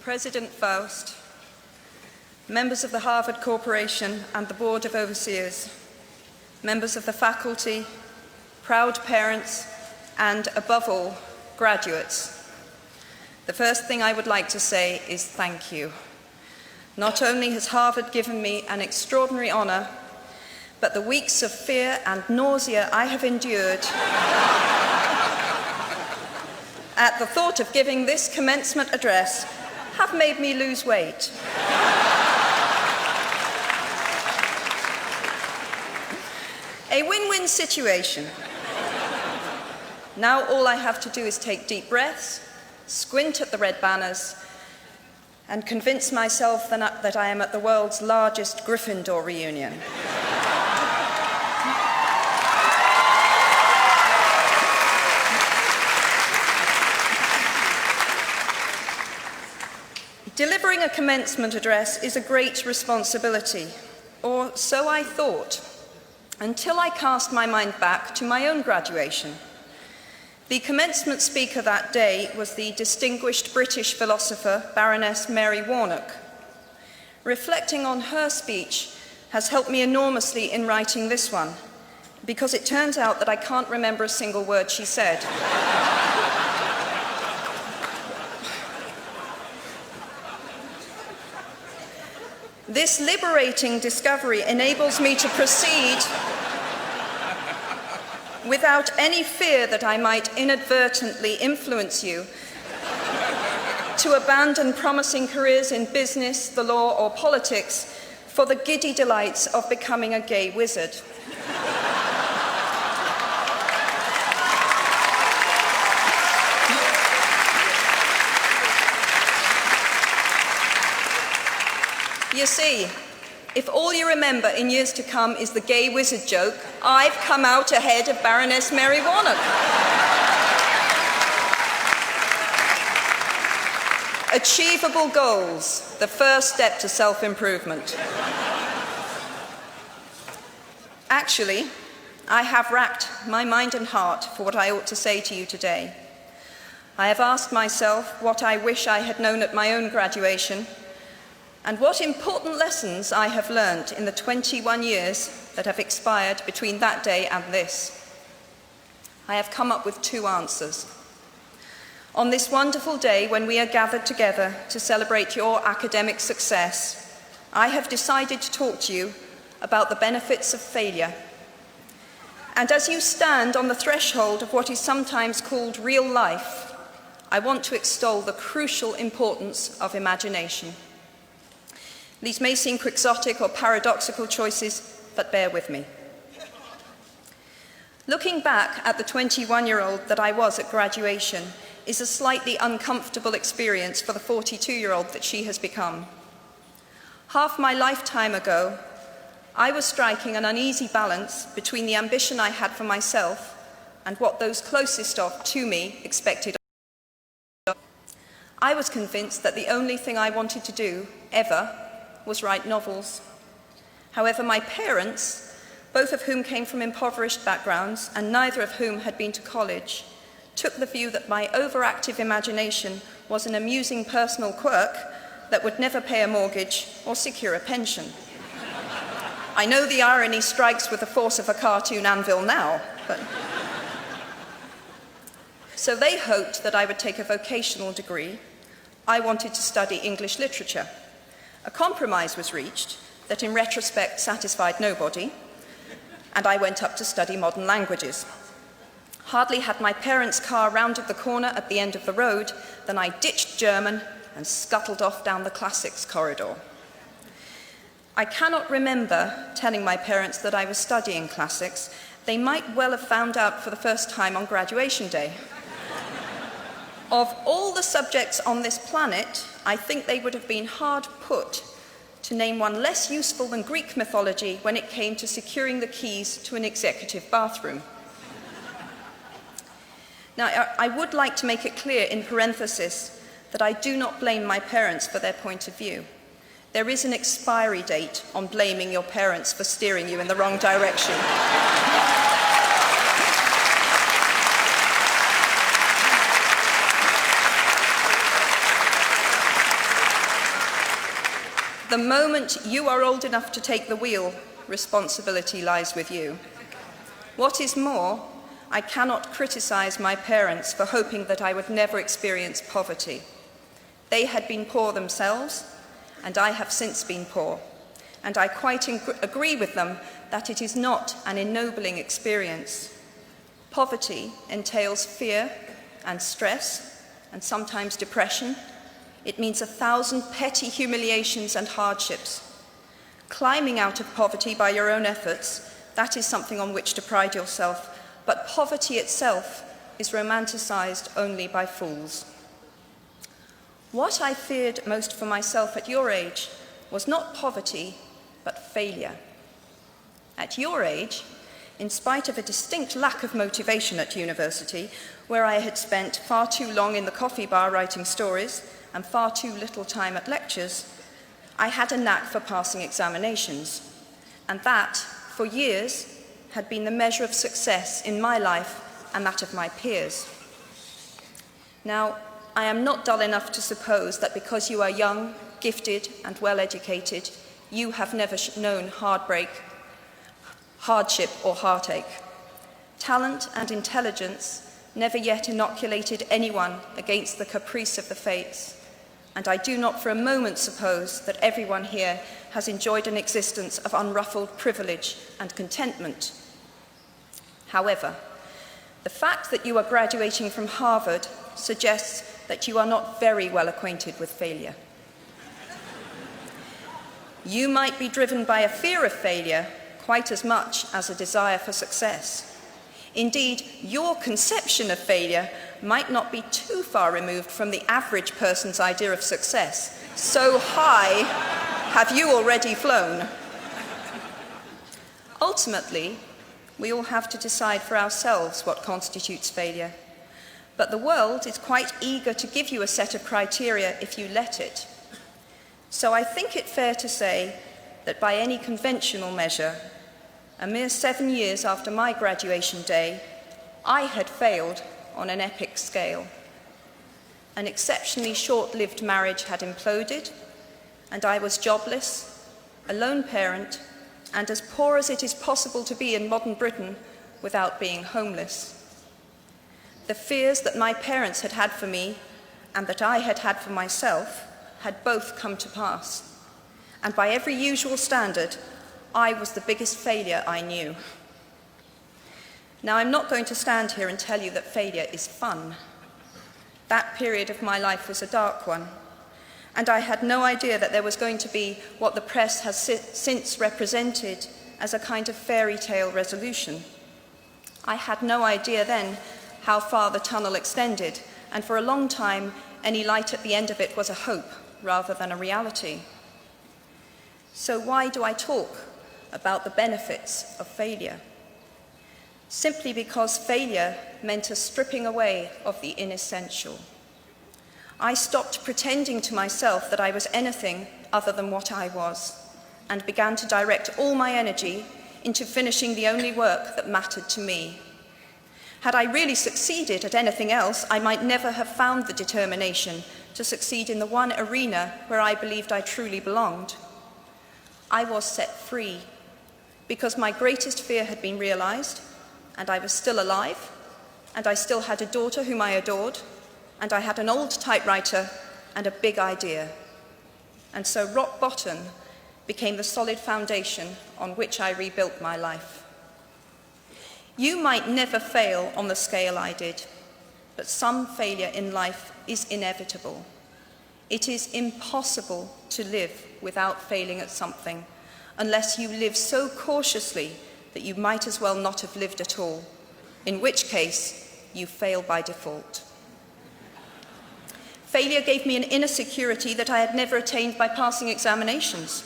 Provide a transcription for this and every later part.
President Faust, members of the Harvard Corporation and the Board of Overseers, members of the faculty, proud parents, and above all, graduates. The first thing I would like to say is thank you. Not only has Harvard given me an extraordinary honor, but the weeks of fear and nausea I have endured at the thought of giving this commencement address have made me lose weight. A win-win situation. Now all I have to do is take deep breaths, squint at the red banners, and convince myself that I am at the world's largest Gryffindor reunion. Delivering a commencement address is a great responsibility, or so I thought, until I cast my mind back to my own graduation. The commencement speaker that day was the distinguished British philosopher, Baroness Mary Warnock. Reflecting on her speech has helped me enormously in writing this one, because it turns out that I can't remember a single word she said. This liberating discovery enables me to proceed without any fear that I might inadvertently influence you to abandon promising careers in business, the law, or politics for the giddy delights of becoming a gay wizard. You see, if all you remember in years to come is the gay wizard joke, I've come out ahead of Baroness Mary Warnock. Achievable goals, the first step to self-improvement. Actually, I have racked my mind and heart for what I ought to say to you today. I have asked myself what I wish I had known at my own graduation, and what important lessons I have learned in the 21 years that have expired between that day and this. I have come up with two answers. On this wonderful day when we are gathered together to celebrate your academic success, I have decided to talk to you about the benefits of failure. And as you stand on the threshold of what is sometimes called real life, I want to extol the crucial importance of imagination. These may seem quixotic or paradoxical choices, but bear with me. Looking back at the 21-year-old that I was at graduation is a slightly uncomfortable experience for the 42-year-old that she has become. Half my lifetime ago, I was striking an uneasy balance between the ambition I had for myself and what those closest to me expected of me. I was convinced that the only thing I wanted to do, ever, was write novels. However, my parents, both of whom came from impoverished backgrounds and neither of whom had been to college, took the view that my overactive imagination was an amusing personal quirk that would never pay a mortgage or secure a pension. I know the irony strikes with the force of a cartoon anvil now, but... So they hoped that I would take a vocational degree. I wanted to study English literature. A compromise was reached that in retrospect satisfied nobody, and I went up to study modern languages. Hardly had my parents' car rounded the corner at the end of the road than I ditched German and scuttled off down the classics corridor. I cannot remember telling my parents that I was studying classics. They might well have found out for the first time on graduation day. Of all the subjects on this planet, I think they would have been hard put to name one less useful than Greek mythology when it came to securing the keys to an executive bathroom. Now, I would like to make it clear in parenthesis that I do not blame my parents for their point of view. There is an expiry date on blaming your parents for steering you in the wrong direction. The moment you are old enough to take the wheel, responsibility lies with you. What is more, I cannot criticize my parents for hoping that I would never experience poverty. They had been poor themselves, and I have since been poor. And I quite agree with them that it is not an ennobling experience. Poverty entails fear and stress, and sometimes depression. It means 1,000 petty humiliations and hardships. Climbing out of poverty by your own efforts, that is something on which to pride yourself, but poverty itself is romanticized only by fools. What I feared most for myself at your age was not poverty, but failure. At your age, in spite of a distinct lack of motivation at university, where I had spent far too long in the coffee bar writing stories and far too little time at lectures, I had a knack for passing examinations, and that, for years, had been the measure of success in my life and that of my peers. Now, I am not dull enough to suppose that because you are young, gifted, and well-educated, you have never known heartbreak, hardship, or heartache. Talent and intelligence never yet inoculated anyone against the caprice of the fates, and I do not for a moment suppose that everyone here has enjoyed an existence of unruffled privilege and contentment. However, the fact that you are graduating from Harvard suggests that you are not very well acquainted with failure. You might be driven by a fear of failure quite as much as a desire for success. Indeed, your conception of failure might not be too far removed from the average person's idea of success. So high have you already flown. Ultimately, we all have to decide for ourselves what constitutes failure. But the world is quite eager to give you a set of criteria if you let it. So I think it fair to say that by any conventional measure, a mere 7 years after my graduation day, I had failed on an epic scale. An exceptionally short-lived marriage had imploded, and I was jobless, a lone parent, and as poor as it is possible to be in modern Britain without being homeless. The fears that my parents had had for me and that I had had for myself had both come to pass. And by every usual standard, I was the biggest failure I knew. Now, I'm not going to stand here and tell you that failure is fun. That period of my life was a dark one, and I had no idea that there was going to be what the press has since represented as a kind of fairy tale resolution. I had no idea then how far the tunnel extended, and for a long time, any light at the end of it was a hope rather than a reality. So why do I talk about the benefits of failure? Simply because failure meant a stripping away of the inessential. I stopped pretending to myself that I was anything other than what I was, and began to direct all my energy into finishing the only work that mattered to me. Had I really succeeded at anything else, I might never have found the determination to succeed in the one arena where I believed I truly belonged. I was set free because my greatest fear had been realized, and I was still alive, and I still had a daughter whom I adored, and I had an old typewriter and a big idea. And so rock bottom became the solid foundation on which I rebuilt my life. You might never fail on the scale I did, but some failure in life is inevitable. It is impossible to live without failing at something, unless you live so cautiously that you might as well not have lived at all, in which case you fail by default. Failure gave me an inner security that I had never attained by passing examinations.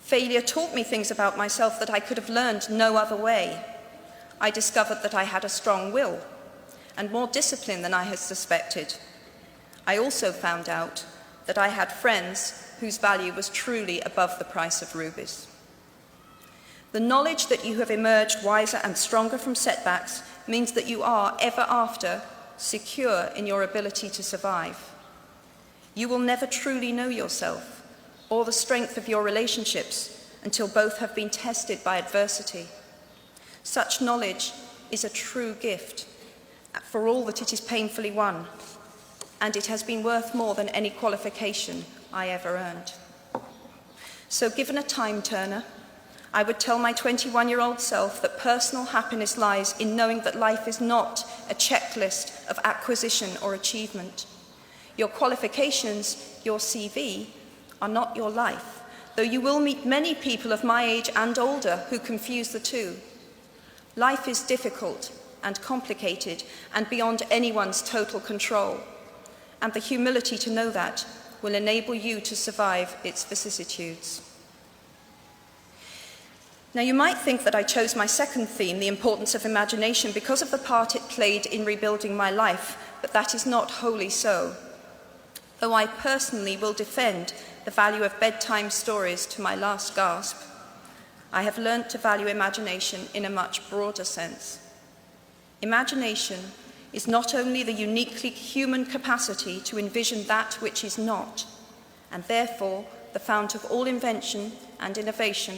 Failure taught me things about myself that I could have learned no other way. I discovered that I had a strong will and more discipline than I had suspected. I also found out that I had friends whose value was truly above the price of rubies. The knowledge that you have emerged wiser and stronger from setbacks means that you are, ever after, secure in your ability to survive. You will never truly know yourself, or the strength of your relationships until both have been tested by adversity. Such knowledge is a true gift for all that it is painfully won, and it has been worth more than any qualification I ever earned. So given a time turner, I would tell my 21-year-old self that personal happiness lies in knowing that life is not a checklist of acquisition or achievement. Your qualifications, your CV, are not your life, though you will meet many people of my age and older who confuse the two. Life is difficult and complicated and beyond anyone's total control, and the humility to know that will enable you to survive its vicissitudes. Now, you might think that I chose my second theme, the importance of imagination, because of the part it played in rebuilding my life, but that is not wholly so. Though I personally will defend the value of bedtime stories to my last gasp, I have learnt to value imagination in a much broader sense. Imagination is not only the uniquely human capacity to envision that which is not, and therefore the fount of all invention and innovation.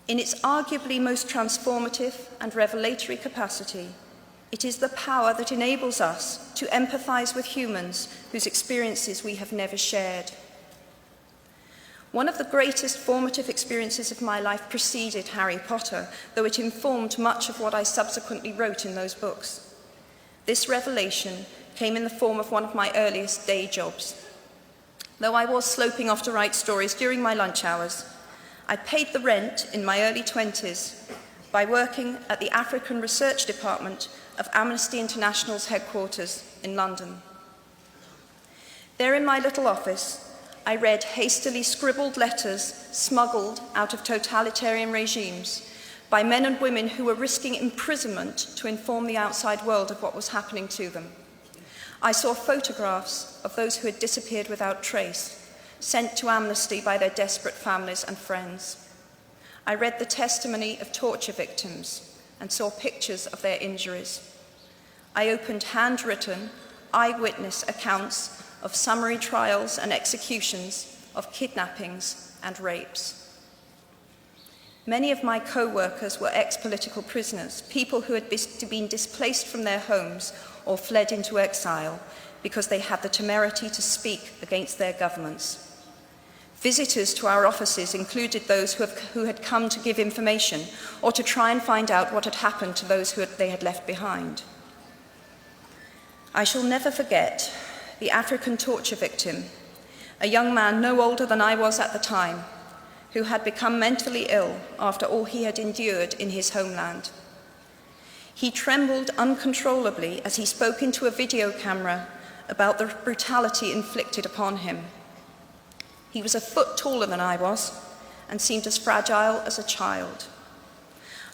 In its arguably most transformative and revelatory capacity, it is the power that enables us to empathize with humans whose experiences we have never shared. One of the greatest formative experiences of my life preceded Harry Potter, though it informed much of what I subsequently wrote in those books. This revelation came in the form of one of my earliest day jobs. Though I was sloping off to write stories during my lunch hours, I paid the rent in my early 20s by working at the African Research Department of Amnesty International's headquarters in London. There in my little office, I read hastily scribbled letters smuggled out of totalitarian regimes by men and women who were risking imprisonment to inform the outside world of what was happening to them. I saw photographs of those who had disappeared without trace, sent to Amnesty by their desperate families and friends. I read the testimony of torture victims and saw pictures of their injuries. I opened handwritten, eyewitness accounts of summary trials and executions, of kidnappings and rapes. Many of my co-workers were ex-political prisoners, people who had been displaced from their homes or fled into exile because they had the temerity to speak against their governments. Visitors to our offices included those who had come to give information or to try and find out what had happened to those they had left behind. I shall never forget the African torture victim, a young man no older than I was at the time, who had become mentally ill after all he had endured in his homeland. He trembled uncontrollably as he spoke into a video camera about the brutality inflicted upon him. He was a foot taller than I was and seemed as fragile as a child.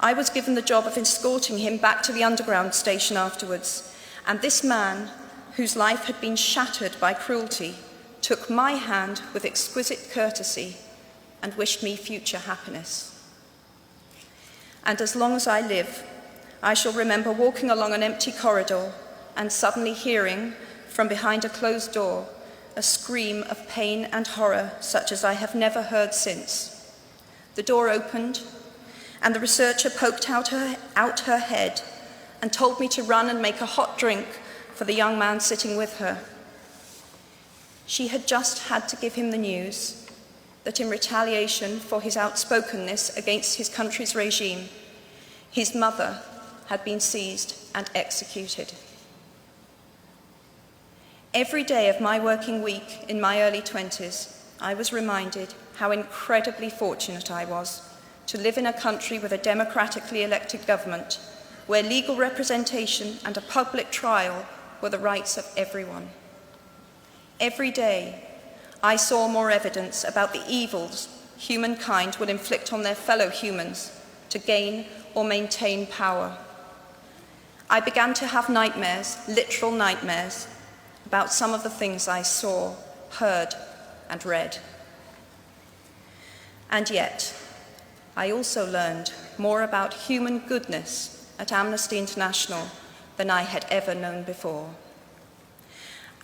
I was given the job of escorting him back to the underground station afterwards, and this man, whose life had been shattered by cruelty, took my hand with exquisite courtesy and wished me future happiness. And as long as I live, I shall remember walking along an empty corridor and suddenly hearing, from behind a closed door, a scream of pain and horror such as I have never heard since. The door opened, and the researcher poked out her head and told me to run and make a hot drink for the young man sitting with her. She had just had to give him the news that in retaliation for his outspokenness against his country's regime, his mother had been seized and executed. Every day of my working week in my early 20s, I was reminded how incredibly fortunate I was to live in a country with a democratically elected government, where legal representation and a public trial were the rights of everyone. Every day, I saw more evidence about the evils humankind will inflict on their fellow humans to gain or maintain power. I began to have nightmares, literal nightmares, about some of the things I saw, heard, and read. And yet, I also learned more about human goodness at Amnesty International than I had ever known before.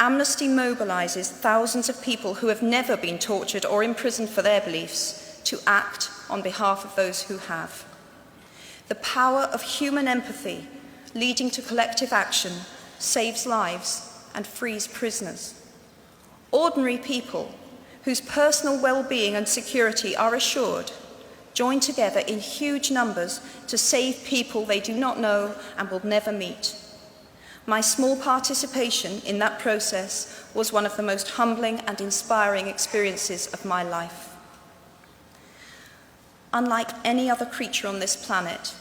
Amnesty mobilizes thousands of people who have never been tortured or imprisoned for their beliefs to act on behalf of those who have. The power of human empathy leading to collective action saves lives and frees prisoners. Ordinary people whose personal well-being and security are assured join together in huge numbers to save people they do not know and will never meet. My small participation in that process was one of the most humbling and inspiring experiences of my life. Unlike any other creature on this planet,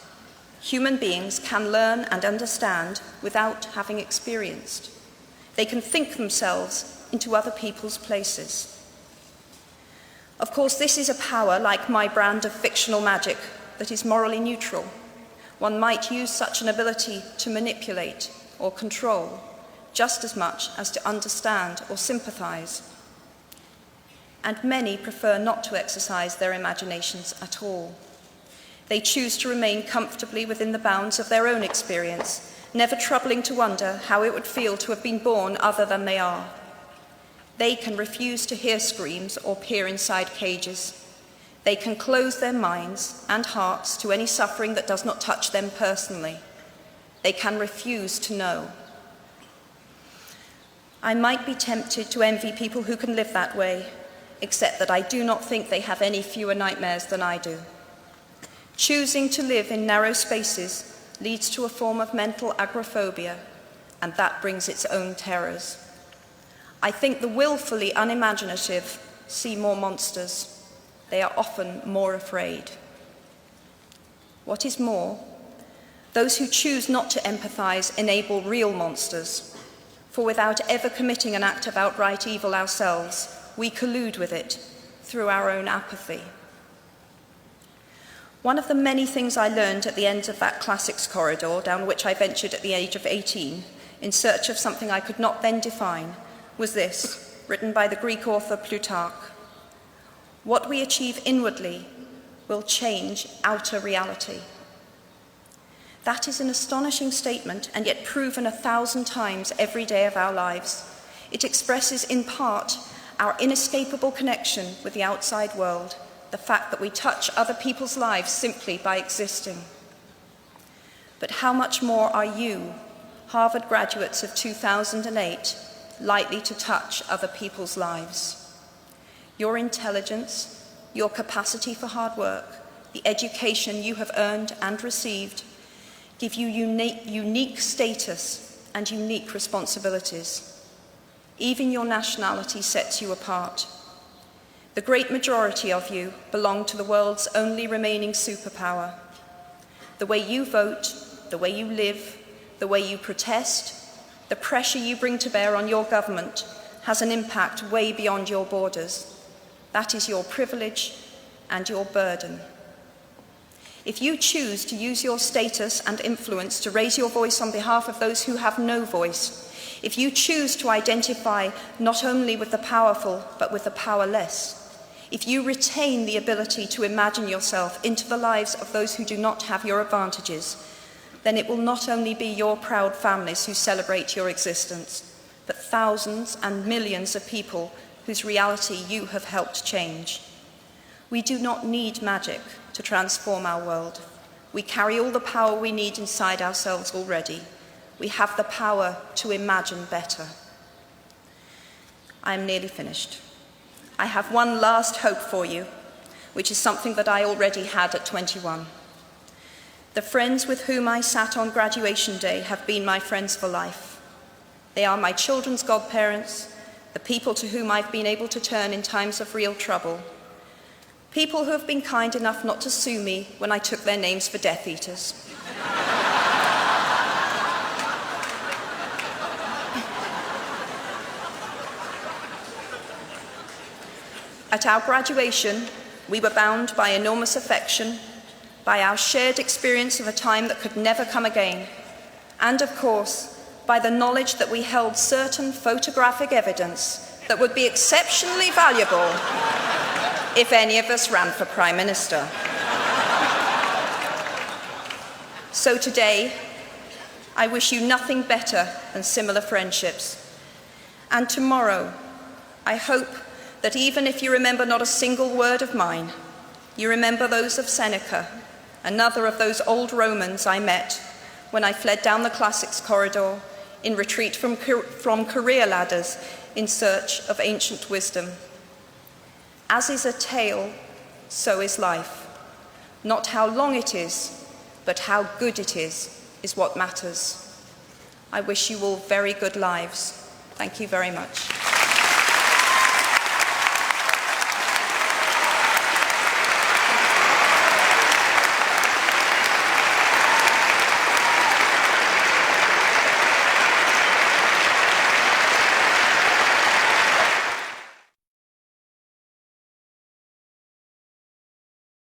human beings can learn and understand without having experienced. They can think themselves into other people's places. Of course, this is a power, like my brand of fictional magic, that is morally neutral. One might use such an ability to manipulate or control, just as much as to understand or sympathize. And many prefer not to exercise their imaginations at all. They choose to remain comfortably within the bounds of their own experience, never troubling to wonder how it would feel to have been born other than they are. They can refuse to hear screams or peer inside cages. They can close their minds and hearts to any suffering that does not touch them personally. They can refuse to know. I might be tempted to envy people who can live that way, except that I do not think they have any fewer nightmares than I do. Choosing to live in narrow spaces leads to a form of mental agoraphobia, and that brings its own terrors. I think the willfully unimaginative see more monsters. They are often more afraid. What is more, those who choose not to empathize enable real monsters, for without ever committing an act of outright evil ourselves, we collude with it through our own apathy. One of the many things I learned at the end of that classics corridor down which I ventured at the age of 18 in search of something I could not then define was this, written by the Greek author Plutarch. What we achieve inwardly will change outer reality. That is an astonishing statement, and yet proven 1,000 times every day of our lives. It expresses in part our inescapable connection with the outside world, the fact that we touch other people's lives simply by existing. But how much more are you, Harvard graduates of 2008, likely to touch other people's lives? Your intelligence, your capacity for hard work, the education you have earned and received give you unique status and unique responsibilities. Even your nationality sets you apart. The great majority of you belong to the world's only remaining superpower. The way you vote, the way you live, the way you protest, the pressure you bring to bear on your government has an impact way beyond your borders. That is your privilege and your burden. If you choose to use your status and influence to raise your voice on behalf of those who have no voice, if you choose to identify not only with the powerful but with the powerless, if you retain the ability to imagine yourself into the lives of those who do not have your advantages, then it will not only be your proud families who celebrate your existence, but thousands and millions of people whose reality you have helped change. We do not need magic to transform our world. We carry all the power we need inside ourselves already. We have the power to imagine better. I am nearly finished. I have one last hope for you, which is something that I already had at 21. The friends with whom I sat on graduation day have been my friends for life. They are my children's godparents, the people to whom I've been able to turn in times of real trouble, people who have been kind enough not to sue me when I took their names for Death Eaters. At our graduation, we were bound by enormous affection, by our shared experience of a time that could never come again, and of course, by the knowledge that we held certain photographic evidence that would be exceptionally valuable if any of us ran for Prime Minister. So today, I wish you nothing better than similar friendships, And tomorrow, I hope that even if you remember not a single word of mine, you remember those of Seneca, another of those old Romans I met when I fled down the classics corridor in retreat from career ladders in search of ancient wisdom. As is a tale, so is life. Not how long it is, but how good it is what matters. I wish you all very good lives. Thank you very much.